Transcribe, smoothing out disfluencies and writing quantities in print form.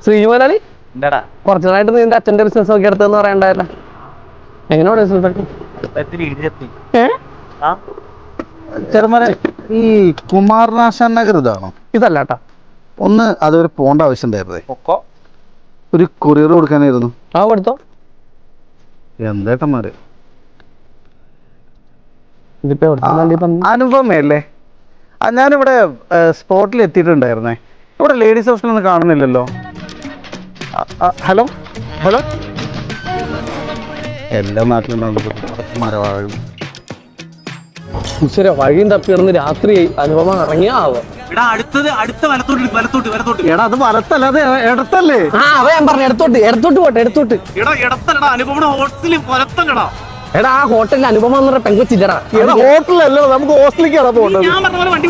ശ്രീമലാലി കുറച്ചു നാളായിട്ട് നിന്റെ അച്ഛന്റെ ബിസിനസ് ഒക്കെ എടുത്തെന്ന് പറയണ്ടായില്ല. എങ്ങനെയാണ് ബിസിനസ്? ചെറുമല ഈ കുമാരനാശാൻ നഗർ ഇതാണോ? ഇതല്ല കേട്ടാ. ഒന്ന് അതൊരു പോണ്ട ആവശ്യം ഉണ്ടായിരുന്നേ. ഒരു കൊറിയർ കൊടുക്കാനായിരുന്നു. ആ കൊടുത്തോ. എന്തേട്ടന്മാര് അനുപമയല്ലേ? ഞാനിവിടെ സ്പോട്ടിൽ എത്തിയിട്ടുണ്ടായിരുന്നേ. ഇവിടെ ലേഡീസ് ഹോസ്റ്റലൊന്നും കാണുന്നില്ലല്ലോ. ഹലോ ഹലോ, എല്ലാ നാട്ടിലും മരവാഴും വഴിയും തപ്പിയിറന്ന് രാത്രിയായി. അനുപമ ഇറങ്ങിയാ ആവോ. എടാ അത് വലത്തല്ലാതെ ഇടത്തല്ലേ? ഞാൻ പറഞ്ഞു എടുത്തോട്ട് പോട്ടെ. എടാ ആ ഹോട്ടലിൽ അനുപമ എന്ന് പറഞ്ഞ പെങ്കൊച്ചില്ലടാ. ഹോട്ടലല്ലോ, നമുക്ക് ഹോസ്റ്റലിലേക്കാണ് പോകേണ്ടത്. വണ്ടി